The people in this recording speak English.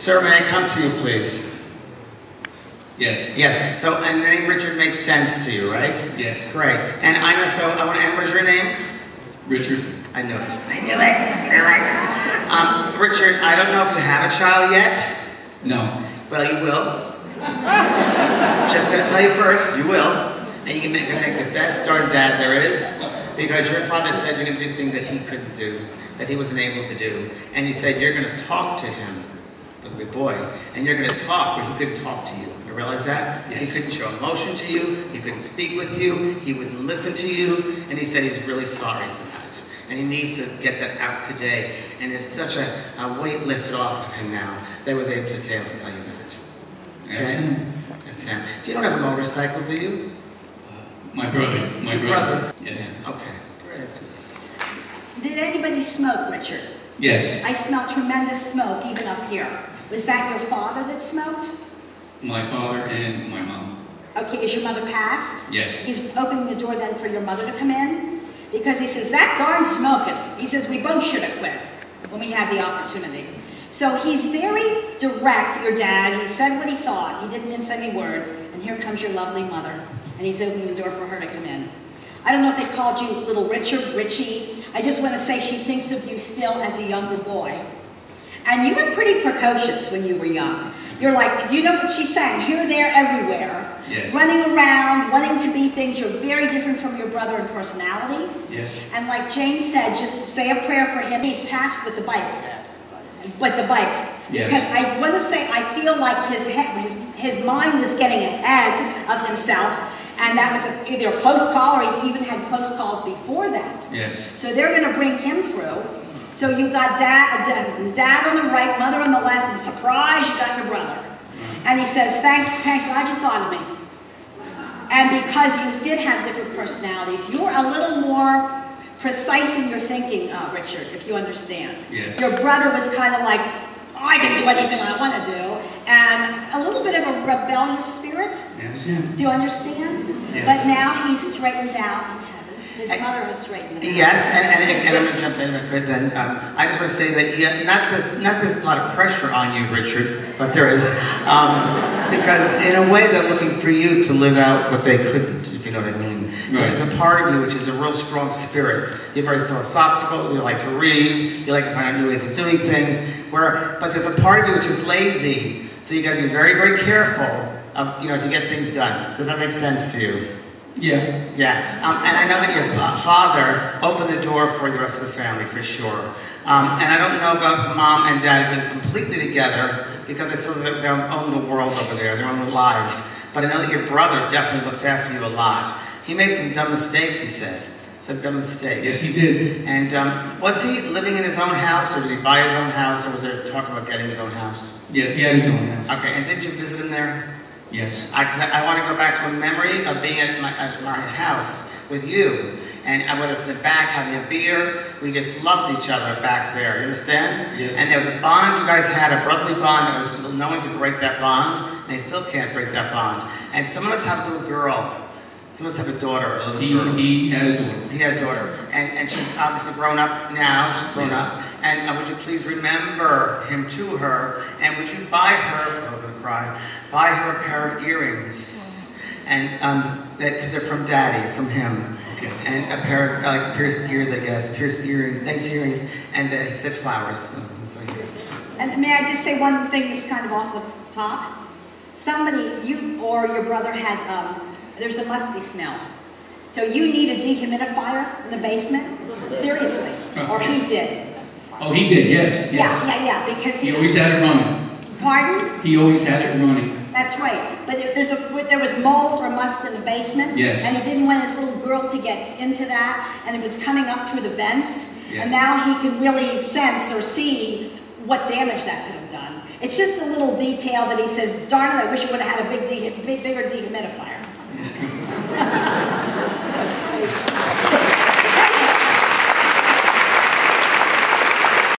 Sir, may I come to you, please? Yes. Yes. So, and the name Richard makes sense to you, right? Yes. Great. And I want to, and what's your name? Richard. I knew it. I knew it. I knew it. Richard, I don't know if you have a child yet. No. Well, you will. Just going to tell you first, you will. And you can make the best darn dad there is. Because your father said you're going to do things that he couldn't do, that he wasn't able to do. And he said you're going to talk to him. He was a big boy. And you're going to talk where he couldn't talk to you. You realize that? Yes. He couldn't show emotion to you. He couldn't speak with you. He wouldn't listen to you. And he said he's really sorry for that. And he needs to get that out today. And there's such a weight lifted off of him now that was able to tell you that. Okay? That's him. You don't have a motorcycle, do you? My brother. My brother. Yes. Yeah. Okay. Did anybody smoke, Richard? Yes. I smell tremendous smoke even up here. Was that your father that smoked? My father and my mom. Okay, is your mother passed? Yes. He's opening the door then for your mother to come in? Because he says, that darn smoking. He says, we both should have quit when we had the opportunity. So he's very direct, your dad. He said what he thought. He didn't mince any words. And here comes your lovely mother. And he's opening the door for her to come in. I don't know if they called you Little Richard, Richie. I just want to say she thinks of you still as a younger boy. And you were pretty precocious when you were young. You're like, do you know what she's saying? Here, there, everywhere. Yes. Running around, wanting to be things. You're very different from your brother in personality. Yes. And like Jane said, just say a prayer for him. He's passed with the bike. With the bike. Yes. Because I want to say, I feel like his mind was getting ahead of himself. And that was either a close call or he even had close calls before that. Yes. So they're going to bring him through. So you got dad on the right, mother on the left, and surprise, you got your brother. And he says, thank God you thought of me. And because you did have different personalities, you're a little more precise in your thinking, Richard, if you understand. Yes. Your brother was kind of like, oh, I can do anything I want to do. And a little bit of a rebellious spirit. Yes. Do you understand? Yes. But now he's straightened out in heaven. His mother was straightened out. Yes, and I'm going to jump in if I could then. I just want to say that not there's a lot of pressure on you, Richard, but there is. Because in a way they're looking for you to live out what they couldn't, if you know what I mean. Right. There's a part of you which is a real strong spirit. You're very philosophical, you like to read, you like to find out new ways of doing things, but there's a part of you which is lazy, so you got to be very, very careful to get things done. Does that make sense to you? Yeah. Yeah, and I know that your father opened the door for the rest of the family, for sure. And I don't know about mom and dad being completely together, because I feel that their own little world over there, their own little lives. But I know that your brother definitely looks after you a lot. He made some dumb mistakes, he said. Some dumb mistakes. Yes, he did. And was he living in his own house, or did he buy his own house, or was there talk about getting his own house? Yes, he had his own house. Okay, and didn't you visit him there? Yes. I want to go back to a memory of being at my house with you. And whether it's in the back, having a beer, we just loved each other back there, you understand? Yes. And there was a bond you guys had, a brotherly bond, that was, no one could break that bond, and they still can't break that bond. And some of us have a little girl. Some of us have a daughter, a little girl. He had a daughter. He had a daughter. And she's obviously grown up now, she's grown up. And would you please remember him to her, and would you buy her, oh, I'm going to cry, buy her a pair of earrings, and because they're from Daddy, from him, okay. And a pair of pierced ears, I guess, pierced earrings, nice earrings, and he said flowers. And may I just say one thing that's kind of off the top? Somebody, you or your brother had, there's a musty smell. So you need a dehumidifier in the basement? Seriously. Or he did. Oh, he did, yes. Yeah, because he always had it running. Pardon? He always had it running. That's right. But there was mold or must in the basement. Yes. And he didn't want his little girl to get into that, and it was coming up through the vents. Yes. And now he can really sense or see what damage that could have done. It's just a little detail that he says, darn it, I wish I would have had a bigger dehumidifier. So crazy.